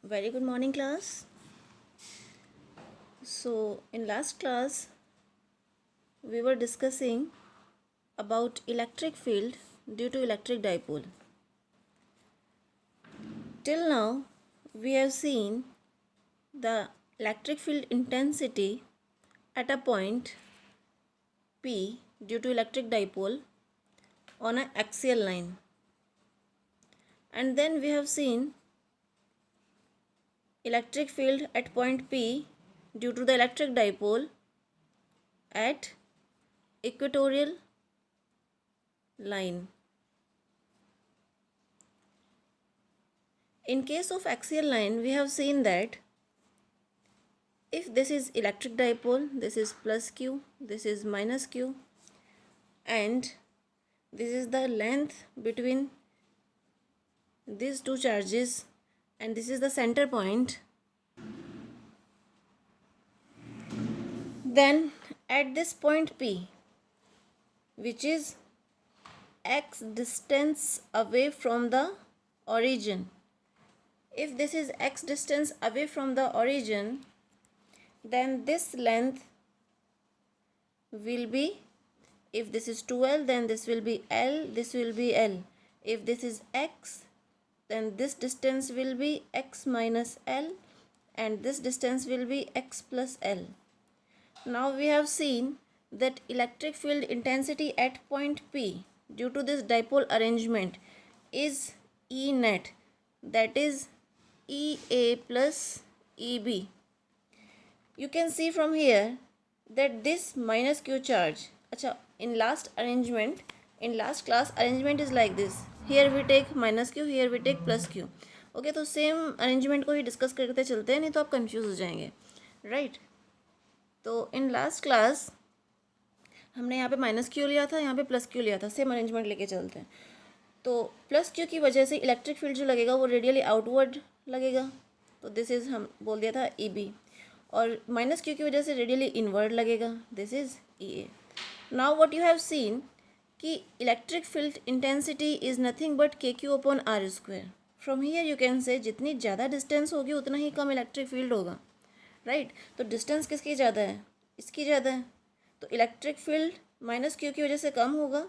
Very good morning, class. So, in last class, we were discussing about electric field due to electric dipole. Till now, we have seen the electric field intensity at a point P due to electric dipole on an axial line. And then we have seen electric field at point P due to the electric dipole at equatorial line. In case of axial line, we have seen that if this is electric dipole, this is plus q, this is minus q, and this is the length between these two charges, and this is the center point, then at this point P, which is x distance away from the origin, if this is x distance away from the origin, then this length will be, if this is 2L, then this will be L, this will be L. If this is x, then this distance will be x minus L, and this distance will be x plus L. Now we have seen that electric field intensity at point P due to this dipole arrangement is E net, that is EA plus EB. You can see from here that this minus q charge, in last class arrangement is like this. Here we take minus q, here we take plus q. Okay, तो same arrangement को ही discuss करते चलते हैं, नहीं तो आप confuse हो जाएंगे, राइट। तो इन लास्ट क्लास हमने यहाँ पे माइनस क्यू लिया था, यहाँ पे प्लस क्यू लिया था, सेम अरेंजमेंट लेके चलते हैं। तो प्लस क्यू की वजह से इलेक्ट्रिक फील्ड जो लगेगा वो रेडियली आउटवर्ड लगेगा, तो दिस इज़ हम बोल दिया था ई बी, और माइनस क्यू की वजह से रेडियली इनवर्ड लगेगा, this is E A. Now what you have seen कि electric field intensity is nothing but K Q upon are square. From here you can say जितनी ज़्यादा distance होगी उतना ही कम इलेक्ट्रिक फील्ड होगा, राइट। तो डिस्टेंस किसकी ज़्यादा है, इसकी ज़्यादा है, तो इलेक्ट्रिक फील्ड माइनस क्यू की वजह से कम होगा,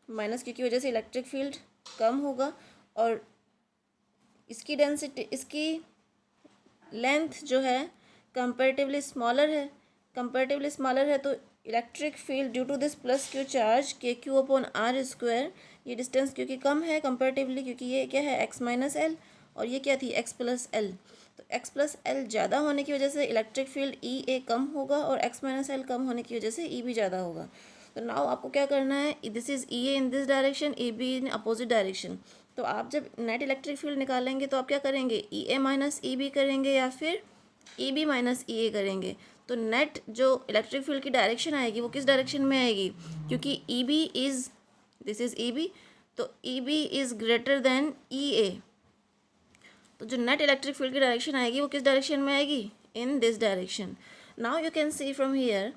माइनस क्यू की वजह से इलेक्ट्रिक फील्ड कम होगा, और इसकी डेंसिटी, इसकी लेंथ जो है कंपैरेटिवली स्मॉलर है, तो electric field due to this plus q charge के क्यू अपॉन आर स्क्वायर, ये डिस्टेंस क्योंकि कम है कंपैरेटिवली, क्योंकि ये क्या है एक्स माइनस एल, और ये क्या थी एक्स प्लस एल, तो एक्स प्लस एल ज़्यादा होने की वजह से इलेक्ट्रिक फील्ड ई ए कम होगा, और एक्स माइनस एल कम होने की वजह से ई बी ज़्यादा होगा। तो नाउ आपको क्या करना है, this is E A in this direction, A be in opposite direction. तो आप जब नेट इलेक्ट्रिक फील्ड निकालेंगे तो आप क्या करेंगे, ई ए माइनस ई बी करेंगे या फिर ई बी माइनस ई ए करेंगे। तो नेट जो इलेक्ट्रिक फील्ड की डायरेक्शन आएगी वो किस डायरेक्शन में आएगी, क्योंकि E B is, this is E B, तो E B is greater than E A, तो जो नेट इलेक्ट्रिक फील्ड की डायरेक्शन आएगी वो किस डायरेक्शन में आएगी, in this direction. Now you can see from here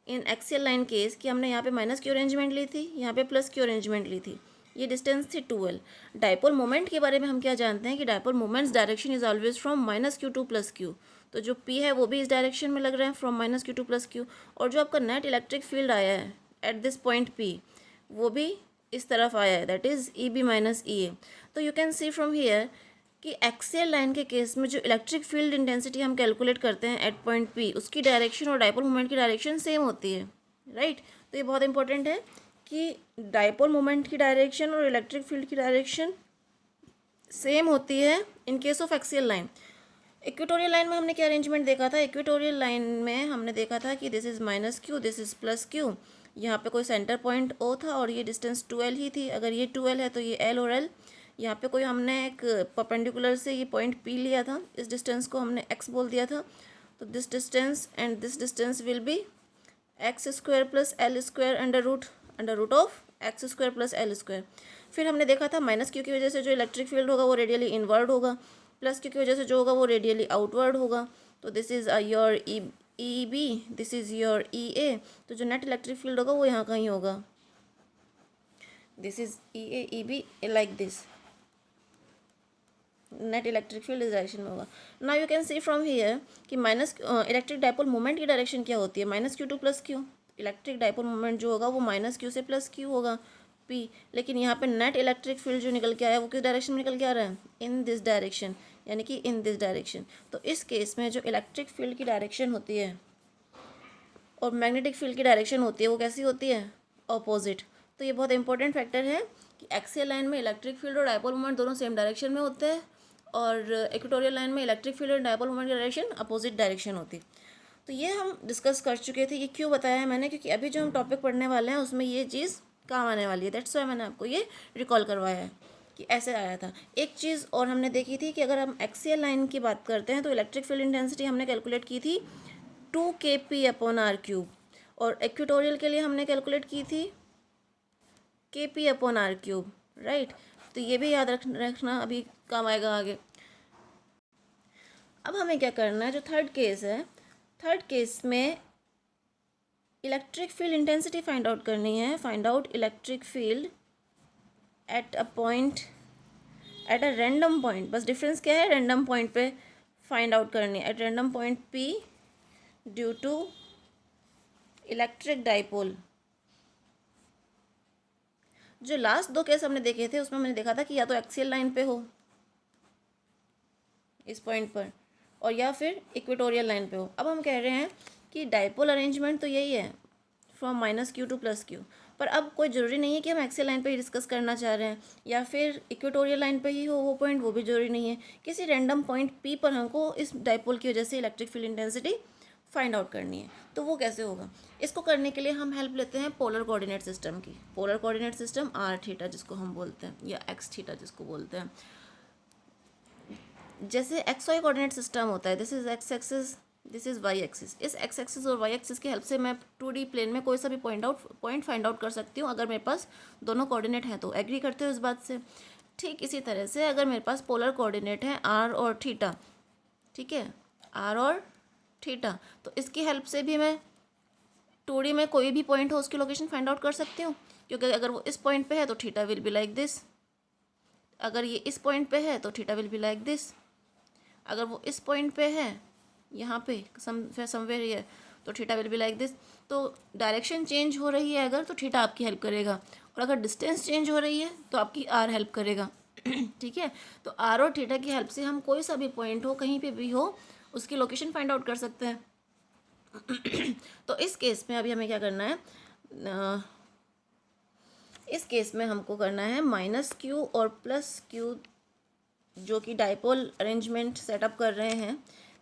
in axial line case कि हमने यहाँ पे माइनस क्यू अरेंजमेंट ली थी, यहाँ पे प्लस क्यू अरेंजमेंट ली थी, ये डिस्टेंस थी 2L। डाइपोल मोमेंट के बारे में हम क्या जानते हैं कि dipole moments direction is always from minus Q two plus Q, तो जो P है वो भी इस डायरेक्शन में लग रहा है from minus Q two plus Q, और जो आपका नेट इलेक्ट्रिक फील्ड आया है एट दिस पॉइंट P वो भी इस तरफ आया है, that is E B minus E A. तो you can see from here कि एक्सियल लाइन के केस में जो इलेक्ट्रिक फील्ड इंटेंसिटी हम कैलकुलेट करते हैं एट पॉइंट P, उसकी डायरेक्शन और डाइपोल मोमेंट की डायरेक्शन सेम होती है, राइट। तो ये बहुत इंपॉर्टेंट है कि डाइपोल मोमेंट की डायरेक्शन और इलेक्ट्रिक फील्ड की डायरेक्शन सेम होती है in case of axial line. Equatorial line में हमने क्या अरेंजमेंट देखा था, इक्वेटोरियल लाइन में हमने देखा था कि this is minus Q, this is plus Q, यहाँ पे कोई सेंटर पॉइंट O था और ये डिस्टेंस 2L ही थी। अगर ये 2L है तो ये L और L, यहाँ पे कोई हमने एक परपेंडिकुलर से ये पॉइंट P लिया था, इस डिस्टेंस को हमने x बोल दिया था, तो this distance and this distance will be x square plus l square under root of x square plus l square. फिर हमने देखा था माइनस क्यू की वजह से जो इलेक्ट्रिक फील्ड होगा वो रेडियली इनवर्ड होगा, प्लस क्यू की वजह से जो होगा वो रेडियली आउटवर्ड होगा, तो this is your E B, this is your E A, तो जो नेट इलेक्ट्रिक फील्ड होगा वो यहाँ कहीं होगा, this is E A E be like this, net electric field इस डायरेक्शन में होगा। Now you can see from here कि माइनस इलेक्ट्रिक डाइपोल मोमेंट की डायरेक्शन क्या होती है, -q2 + q। Electric dipole moment जो होगा वो -q से +q होगा p। लेकिन यहाँ पे नेट इलेक्ट्रिक फील्ड जो निकल के आया वो किस डायरेक्शन में निकल के आ रहा है, इन दिस डायरेक्शन, यानी कि इन दिस डायरेक्शन। तो इस केस में जो इलेक्ट्रिक फील्ड की डायरेक्शन होती है और मैग्नेटिक फील्ड की डायरेक्शन होती है वो कैसी होती है, अपोजिट। तो ये बहुत इंपॉर्टेंट फैक्टर है कि एक्सियल लाइन में इलेक्ट्रिक फील्ड और डाइपोल मोमेंट दोनों सेम डायरेक्शन में होते हैं, और इक्वेटोरियल लाइन में इलेक्ट्रिक फील्ड और डाइपोल मोमेंट की डायरेक्शन अपोजिट डायरेक्शन होती है। तो ये हम डिस्कस कर चुके थे, ये क्यों बताया है मैंने, क्योंकि अभी जो हम टॉपिक पढ़ने वाले हैं उसमें ये चीज़ काम आने वाली है। दैट्स वाई मैंने आपको ये रिकॉल करवाया है कि ऐसे आया था। एक चीज़ और हमने देखी थी कि अगर हम एक्सियल लाइन की बात करते हैं तो इलेक्ट्रिक फील्ड इंटेंसिटी हमने कैलकुलेट की थी 2kp/r³, और इक्वेटोरियल के लिए हमने कैलकुलेट की थी kp/r³, राइट। तो ये भी याद रखना, अभी काम आएगा आगे। अब हमें क्या करना है, जो थर्ड केस है, थर्ड केस में electric field intensity find out करनी है। Find out electric field at a point, at a random point. बस डिफरेंस क्या है, रैंडम पॉइंट पे फाइंड आउट करनी है। At random point P due to electric dipole. जो लास्ट दो केस हमने देखे थे उसमें मैंने देखा था कि या तो एक्सियल लाइन पे हो इस पॉइंट पर, और या फिर इक्वेटोरियल लाइन पे हो। अब हम कह रहे हैं कि डाइपोल अरेंजमेंट तो यही है, फ्रॉम -q to +q। पर अब कोई ज़रूरी नहीं है कि हम एक्सियल लाइन पे ही डिस्कस करना चाह रहे हैं या फिर इक्वेटोरियल लाइन पे ही हो वो पॉइंट, वो भी ज़रूरी नहीं है। किसी रैंडम पॉइंट P पर हमको इस डाइपोल की वजह से electric field intensity find out करनी है। तो वो कैसे होगा, इसको करने के लिए हम हेल्प लेते हैं पोलर कोऑर्डिनेट सिस्टम की। पोलर कोऑर्डिनेट सिस्टम r θ जिसको हम बोलते हैं, या x θ जिसको बोलते हैं। जैसे XY कोऑर्डिनेट सिस्टम होता है, this is x axis, this is y axis. इस x एक्सिस और y एक्सिस की हेल्प से मैं 2D प्लेन में कोई सा भी पॉइंट फाइंड आउट कर सकती हूँ अगर मेरे पास दोनों कोऑर्डिनेट हैं तो। एग्री करते हो इस बात से। ठीक इसी तरह से अगर मेरे पास पोलर कोऑर्डिनेट है r और θ, ठीक है, r और θ, तो इसकी हेल्प से भी मैं 2D में कोई भी पॉइंट हो उसकी लोकेशन फाइंड आउट कर सकती हूँ। क्योंकि अगर वो इस पॉइंट पे है तो θ विल बी लाइक दिस, अगर ये इस पॉइंट पे है तो θ विल बी लाइक दिस, अगर वो इस पॉइंट पे है यहाँ पे समवेयर हियर तो θ विल बी लाइक दिस। तो डायरेक्शन चेंज हो रही है अगर तो θ आपकी हेल्प करेगा, और अगर डिस्टेंस चेंज हो रही है तो आपकी r हेल्प करेगा। ठीक है, तो r और θ की हेल्प से हम कोई सा भी पॉइंट हो कहीं पे भी हो उसकी लोकेशन फाइंड आउट कर सकते हैं। तो इस केस में अभी हमें क्या करना है, इस केस में हमको करना है -q और +q जो कि डाइपोल अरेंजमेंट सेटअप कर रहे हैं,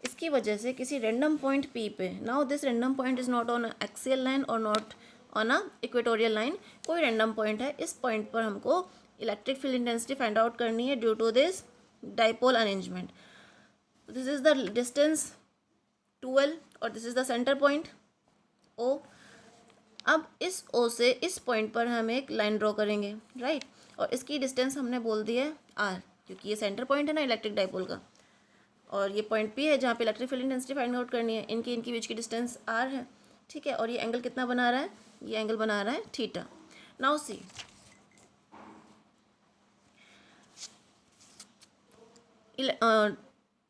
इसकी वजह से किसी रैंडम पॉइंट P पे, now this random point is not on axial line और not on a equatorial line, कोई रैंडम पॉइंट है। इस पॉइंट पर हमको electric field intensity find out करनी है due to this dipole arrangement. This is the distance 2L और this is the centre point O। अब इस O से इस पॉइंट पर हम एक लाइन ड्रॉ करेंगे, राइट, और इसकी डिस्टेंस हमने बोल दी है R, क्योंकि ये सेंटर पॉइंट है ना इलेक्ट्रिक डाइपोल का, और ये पॉइंट P है जहाँ पे electric field intensity find out करनी है। इनकी बीच की डिस्टेंस R है, ठीक है, और ये एंगल कितना बना रहा है, ये एंगल बना रहा है θ। नाउ सी,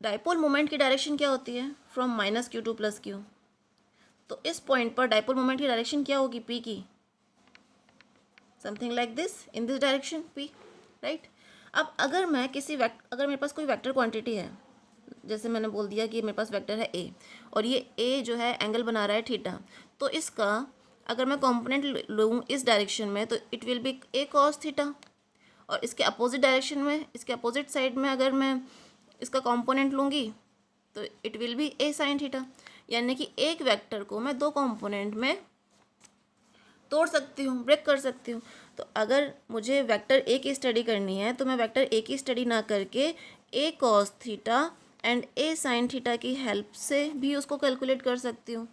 डाइपोल मोमेंट की डायरेक्शन क्या होती है, फ्रॉम -q to +q। तो इस पॉइंट पर डाइपोल मोमेंट की डायरेक्शन क्या होगी, P की, something like this, in this direction P, right. अब अगर मैं अगर मेरे पास कोई वेक्टर क्वांटिटी है, जैसे मैंने बोल दिया कि मेरे पास वेक्टर है A, और ये A जो है एंगल बना रहा है θ, तो इसका अगर मैं कंपोनेंट लूँ इस डायरेक्शन में तो it will B A cos θ, और इसके अपोजिट डायरेक्शन में, इसके अपोजिट साइड में अगर मैं इसका कंपोनेंट लूँगी तो it will B A sin θ। यानी कि एक वेक्टर को मैं दो कंपोनेंट में तोड़ सकती हूँ, ब्रेक कर सकती हूँ। तो अगर मुझे वेक्टर A की स्टडी करनी है तो मैं वेक्टर A की स्टडी ना करके A cos θ and A sin θ की हेल्प से भी उसको कैलकुलेट कर सकती हूँ।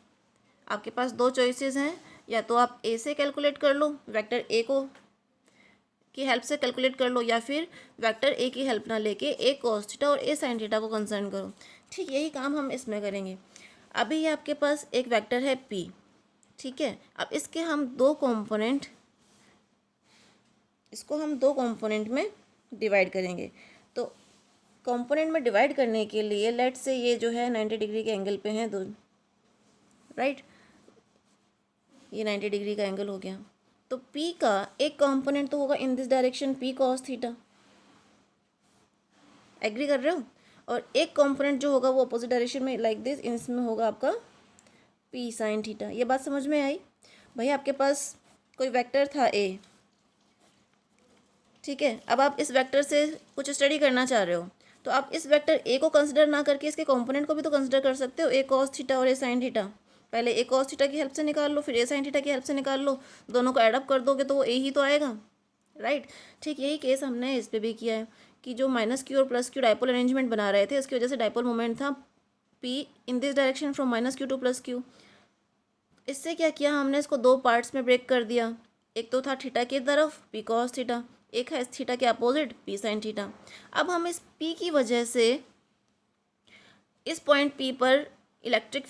आपके पास दो चॉइसेस हैं, या तो आप A से कैलकुलेट कर लो, वेक्टर A को की हेल्प से कैलकुलेट कर लो, या फिर वेक्टर A की हेल्प ना लेके A cos θ और A sin θ को कंसर्न करो। ठीक यही काम हम इसमें करेंगे। अभी ये आपके पास एक वेक्टर है P, ठीक है। अब इसके हम इसको हम दो कंपोनेंट में डिवाइड करेंगे। तो कंपोनेंट में डिवाइड करने के लिए लेट से ये जो है 90 डिग्री के एंगल पे हैं दो, राइट, ये 90 डिग्री का एंगल हो गया। तो P का एक कंपोनेंट तो होगा in this direction P cos theta, agree कर रहे हो, और एक कंपोनेंट जो होगा वो अपोजिट डायरेक्शन में लाइक दिस, इसमें होगा आपका P sin थीटा। ये बात समझ में आई भाई? आपके पास कोई वेक्टर था A, ठीक है, अब आप इस वेक्टर से कुछ स्टडी करना चाह रहे हो, तो आप इस वेक्टर ए को कंसिडर ना करके इसके कंपोनेंट को भी तो कंसिडर कर सकते हो, ए कॉस थीटा और ए साइन थीटा। पहले ए कॉस थीटा की हेल्प से निकाल लो, फिर ए साइन थीटा की हेल्प से निकाल लो, दोनों को एडअप कर दोगे तो वो ए ही तो आएगा, राइट। ठीक यही केस हमने इस पर भी किया है कि जो माइनस क्यू और प्लस क्यू डायपोल अरेंजमेंट बना रहे थे, उसकी वजह से डायपोल मोमेंट था P in this direction from minus Q two plus Q. इससे क्या किया हमने, इसको दो पार्ट्स में ब्रेक कर दिया, एक तो था थीटा की तरफ पी कॉस थीटा, एक है थीटा के अपोजिट पी साइन थीटा। अब हम इस पी की वजह से इस पॉइंट पी पर इलेक्ट्रिक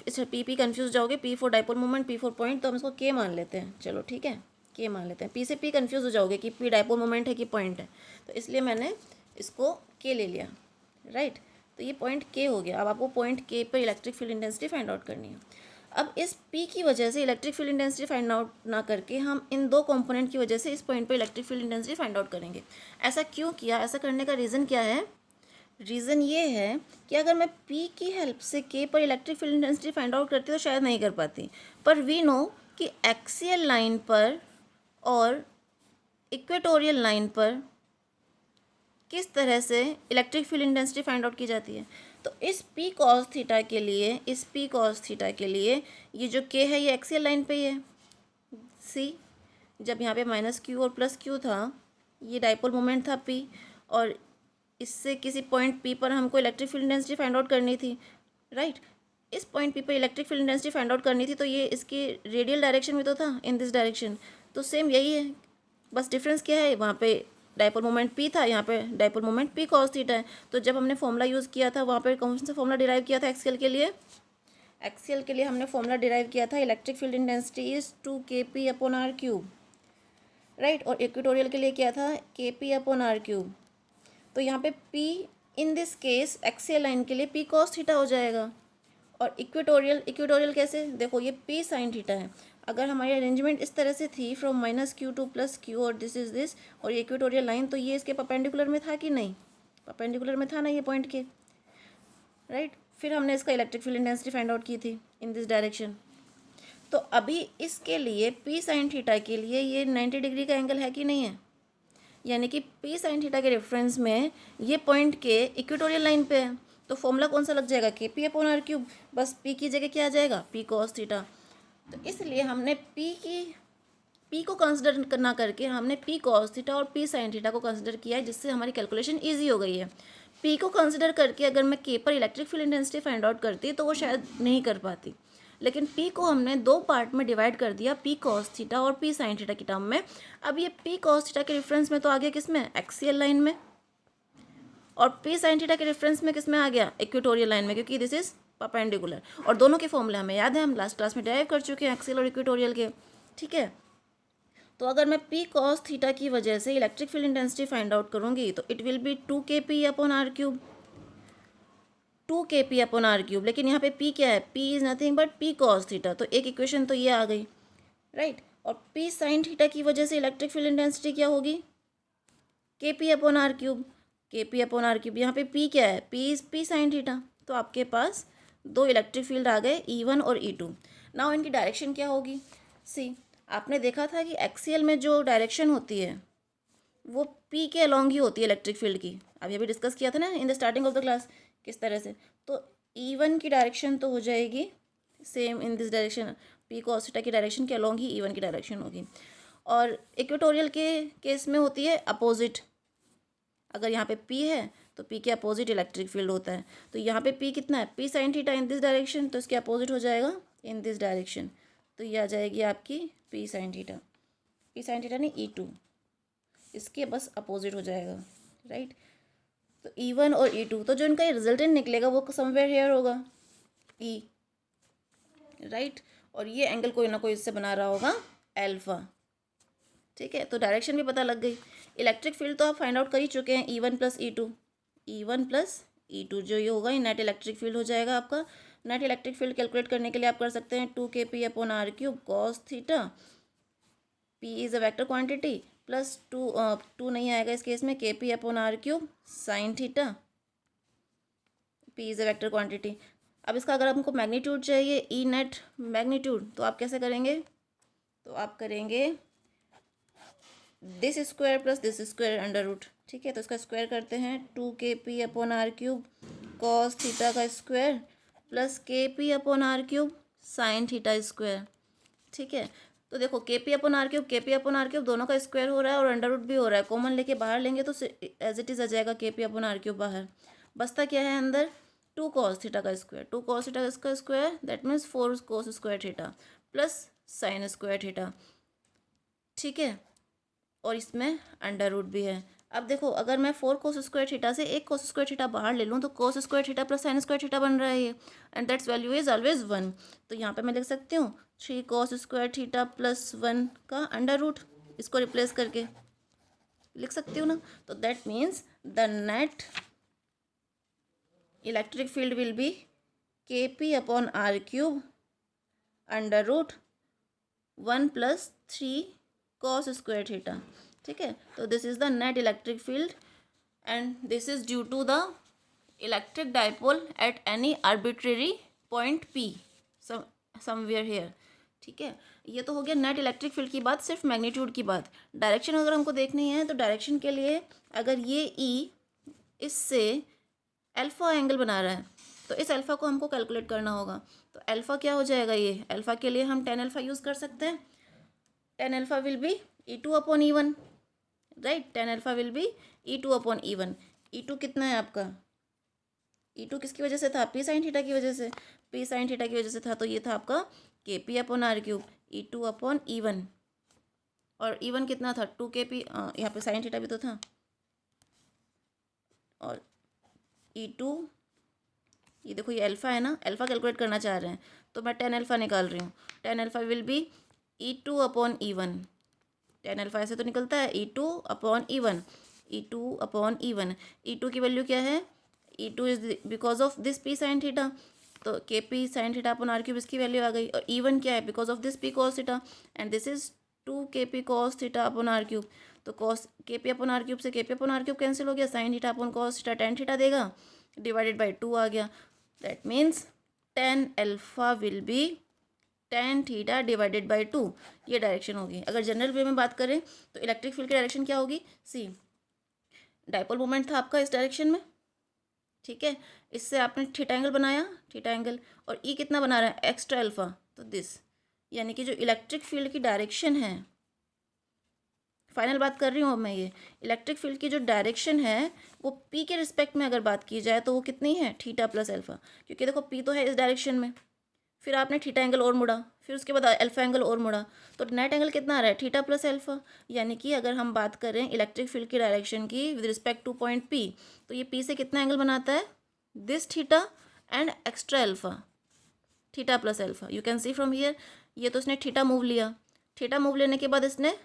पी कंफ्यूज जाओगे, P for dipole moment, P for point, तो हम इसको के मान लेते हैं, चलो ठीक है के मान लेते हैं। पी से पी कंफ्यूज हो जाओगे कि पी डाइपोल मोमेंट है कि पॉइंट है, तो इसलिए मैंने इसको के ले लिया, राइट। तो ये पॉइंट के हो गया। अब आपको पॉइंट के पर electric field intensity find out करनी है। अब इस P की वजह से electric field intensity find out ना करके हम इन दो कंपोनेंट की वजह से इस पॉइंट पर electric field intensity find out करेंगे। ऐसा क्यों किया? ऐसा करने का रीज़न क्या है? रीज़न ये है कि अगर मैं P की हेल्प से K पर electric field intensity find out करती तो शायद नहीं कर पाती, पर वी नो कि एक्सियल लाइन पर और इक्वेटोरियल लाइन पर किस तरह से electric field intensity find out की जाती है। तो इस P cos थीटा के लिए, इस P cos थीटा के लिए ये जो K है ये एक्सियल लाइन पे ही है। सी, जब यहाँ पे माइनस क्यू और प्लस क्यू था, ये डाइपोल मोमेंट था P, और इससे किसी पॉइंट P पर हमको electric field intensity find out करनी थी, राइट। इस पॉइंट P पर electric field intensity find out करनी थी, तो ये इसकी रेडियल डायरेक्शन में तो था, इन दिस डायरेक्शन। तो सेम यही है, बस डिफरेंस क्या है, वहाँ पे डाइपोल मोमेंट P था, यहाँ पे dipole moment P cos theta है। तो जब हमने फॉर्मूला यूज़ किया था, वहाँ पे कौन सा फॉर्मूला डिराइव किया था एक्सियल के लिए? एक्सियल के लिए हमने फॉर्मूला डिराइव किया था electric field intensity is 2kp upon r cube, right. और इक्वेटोरियल के लिए क्या था? kp upon r cube. तो यहाँ पे P in this case axial line के लिए P cos थीटा हो जाएगा, और इक्वेटोरियल कैसे? देखो ये P sin थीटा है। अगर हमारी अरेंजमेंट इस तरह से थी from minus Q two plus Q, और दिस इज दिस, और ये इक्वेटोरियल लाइन, तो ये इसके परपेंडिकुलर में था कि नहीं? परपेंडिकुलर में था ना ये पॉइंट के, राइट। फिर हमने इसका electric field intensity find out की थी इन दिस डायरेक्शन। तो अभी इसके लिए P sin थीटा के लिए ये 90 डिग्री का एंगल है कि नहीं है? यानी कि P sin थीटा के रेफरेंस में ये पॉइंट के इक्वेटोरियल लाइन पे है, तो फॉर्मूला कौन सा लग जाएगा? kp upon r cube. बस P की जगह क्या आ जाएगा? P cos theta. तो इसलिए हमने P को कंसिडर ना करके हमने P cos थीटा और P sin थीटा को कंसिडर किया है, जिससे हमारी कैलकुलेशन ईजी हो गई है। P को कंसिडर करके अगर मैं K पर electric field intensity find out करती तो वो शायद नहीं कर पाती, लेकिन P को हमने दो पार्ट में डिवाइड कर दिया, P cos थीटा और P sin थीटा की टर्म में। अब ये P cos थीटा के रेफरेंस में तो आ गया किस में? एक्सियल लाइन में। और P sin थीटा के रेफरेंस में किस में आ गया? इक्वेटोरियल लाइन में, क्योंकि दिस इज परपेंडिकुलर। और दोनों के फॉर्मूले हमें याद है, हम लास्ट क्लास में डिराइव कर चुके हैं एक्सियल और इक्वेटोरियल के, ठीक है। तो अगर मैं P cos थीटा की वजह से electric field intensity find out करूंगी तो it will be 2kp upon r cube, 2kp upon r cube. लेकिन यहाँ पे P क्या है? P is nothing but P cos theta, तो एक इक्वेशन तो ये आ गई, राइट। और P sin थीटा की वजह से इलेक्ट्रिक फील्ड इंटेंसिटी क्या होगी? kp upon r cube, kp upon r cube. यहाँ पे P क्या है? P is P sin theta. तो आपके पास दो इलेक्ट्रिक फील्ड आ गए, E1 और E2। नाउ इनकी डायरेक्शन क्या होगी? सी, आपने देखा था कि एक्सियल में जो डायरेक्शन होती है वो P के अलॉन्ग ही होती है इलेक्ट्रिक फील्ड की। अभी अभी डिस्कस किया था ना in the starting of the class किस तरह से। तो E1 की डायरेक्शन तो हो जाएगी same in this direction, P cos theta की डायरेक्शन के अलॉन्ग ही E1 की डायरेक्शन होगी। और इक्वेटोरियल के केस में होती है अपोजिट। अगर यहाँ पे P है तो P के अपोजिट इलेक्ट्रिक फील्ड होता है। तो यहाँ पे P कितना है? P sin theta in this direction, तो इसके अपोजिट हो जाएगा इन दिस डायरेक्शन। तो ये आ जाएगी आपकी P sin theta. P sin theta नहीं, E2, इसके बस अपोजिट हो जाएगा, राइट। तो E1 और E2, तो जो इनका रिजल्टेंट निकलेगा वो समवेयर हेयर होगा, E, राइट। और ये एंगल कोई ना कोई इससे बना रहा होगा अल्फा, ठीक है। तो डायरेक्शन भी पता लग गई। इलेक्ट्रिक फील्ड तो आप फाइंड आउट कर ही चुके हैं, E1 plus E2, E1 plus E2, जो ये होगा ये नेट इलेक्ट्रिक फील्ड हो जाएगा आपका। नेट इलेक्ट्रिक फील्ड कैलकुलेट करने के लिए आप कर सकते हैं 2kp/r³ cos theta, P is a vector quantity, plus two नहीं आएगा इस केस में, kp/r³ sine theta, P is a vector quantity. अब इसका अगर हमको मैग्नीट्यूड चाहिए, ई नेट मैग्नीट्यूड, तो आप कैसे करेंगे? तो आप करेंगे this square plus this square under root, ठीक है। तो इसका स्क्वायर करते हैं 2kp/r³ cos थीटा का square plus kp/r³ sine theta square, ठीक है। तो देखो kp/r³ दोनों का स्क्वायर हो रहा है और अंडर रूट भी हो रहा है, कॉमन लेके बाहर लेंगे तो एज इट इज़ आ जाएगा kp/r³ बाहर। बचता क्या है अंदर? 2 cos थीटा का स्क्वायर, 2 cos थीटा का square that means 4 cos square theta plus sine square theta, ठीक है। और इसमें अंडर रूट भी है। अब देखो अगर मैं 4 cos स्क्वायर थीटा से 1 cos स्क्वायर थीटा बाहर ले लूँ तो cos square theta plus sine square theta बन रहा है ये, and that's value is always 1। तो यहाँ पे मैं लिख सकती हूँ 3 cos स्क्वायर थीटा प्लस 1 का अंडर रूट, इसको रिप्लेस करके लिख सकती हूँ ना। तो that means the net electric field will be kp/r³ under root 1 plus 3 cos square theta, ठीक है। तो this is the net electric field and this is due to the electric dipole at any arbitrary point P somewhere here, ठीक है। ये तो हो गया net electric field की बात, सिर्फ मैग्नीट्यूड की बात। डायरेक्शन अगर हमको देखनी है तो डायरेक्शन के लिए अगर ये E इससे अल्फ़ा एंगल बना रहा है तो इस अल्फ़ा को हमको कैलकुलेट करना होगा। तो अल्फ़ा क्या हो जाएगा? ये अल्फ़ा के लिए हम tan अल्फ़ा यूज़ कर सकते हैं। tan alpha will be E2/E1, right. tan alpha will be E2/E1। E2 कितना है आपका? E2 किसकी वजह से था? P साइन थीटा की वजह से, P साइन थीटा की वजह से था। तो ये था आपका kp/r³ E2/E1। और E1 कितना था? 2kp, यहाँ पे साइन थीटा भी तो था। और E2, ये देखो ये अल्फ़ा है ना, अल्फ़ा कैलकुलेट करना चाह रहे हैं तो मैं tan अल्फ़ा निकाल रही हूँ। tan alpha will be E2/E1। tan alpha ऐसे तो निकलता है E2/E1, E2/E1। E2 की वैल्यू क्या है? E2 is because of this P sine theta, तो kp sine theta upon r³ इसकी वैल्यू आ गई। और E1 क्या है? Because of this P cos theta and this is 2kp cos theta upon r³। तो cos kp/r³ से kp/r³ cancel हो गया, sine theta upon cos theta tan theta देगा, डिवाइडेड बाई 2 आ गया। That means tan alpha will be tan theta divided by 2। ये direction होगी। अगर general वे में बात करें तो इलेक्ट्रिक फील्ड की डायरेक्शन क्या होगी? सी, डाइपोल मोमेंट था आपका इस डायरेक्शन में, ठीक है। इससे आपने थीटा एंगल बनाया, थीटा एंगल, और ई कितना बना रहा है? Extra alpha. तो दिस यानी कि जो इलेक्ट्रिक फील्ड की डायरेक्शन है, फाइनल बात कर रही हूँ अब मैं, ये इलेक्ट्रिक फील्ड की जो डायरेक्शन है वो पी के रिस्पेक्ट में अगर बात की जाए तो वो कितनी है? Theta plus alpha. क्योंकि देखो पी तो है इस डायरेक्शन में, फिर आपने थीटा एंगल और मुड़ा, फिर उसके बाद अल्फ़ा एंगल और मुड़ा, तो नेट एंगल कितना आ रहा है? Theta plus alpha. यानी कि अगर हम बात करें इलेक्ट्रिक फील्ड की डायरेक्शन की with respect two point P, तो ये P से कितना एंगल बनाता है? This theta and extra alpha, theta plus alpha. You can see from here, ये तो इसने थीटा मूव लिया, थीटा मूव लेने के बाद इसने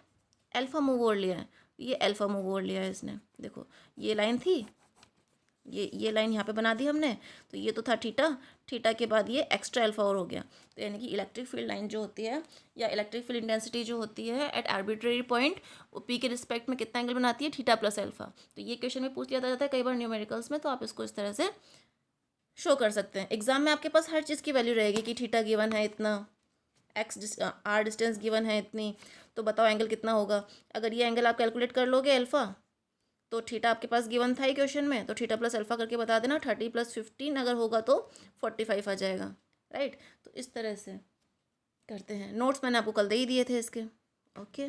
अल्फ़ा मूव ओवर लिया है, ये अल्फ़ा मूव ओवर लिया है इसने। देखो ये लाइन थी, ये लाइन यहाँ पे बना दी हमने, तो ये तो था थीटा, थीटा के बाद ये एक्स्ट्रा अल्फ़ा और हो गया। तो यानी कि इलेक्ट्रिक फील्ड लाइन जो होती है या इलेक्ट्रिक फील्ड इंटेंसिटी जो होती है एट आर्बिट्रेरी पॉइंट, वो पी के रिस्पेक्ट में कितना एंगल बनाती है? Theta plus alpha. तो ये क्वेश्चन में पूछ लिया जाता है कई बार न्यूमेरिकल्स में, तो आप इसको इस तरह से शो कर सकते हैं। एग्जाम में आपके पास हर चीज़ की वैल्यू रहेगी कि थीटा गिवन है इतना, आर डिस्टेंस गिवन है इतनी, तो बताओ एंगल कितना होगा। अगर ये एंगल आप कैलकुलेट कर लोगे अल्फ़ा, तो थीटा आपके पास गिवन था ही क्वेश्चन में, तो थीटा प्लस अल्फ़ा करके बता देना। 30 + 15 अगर होगा तो 45 आ जाएगा, राइट। तो इस तरह से करते हैं। नोट्स मैंने आपको कल दे ही दिए थे इसके, ओके।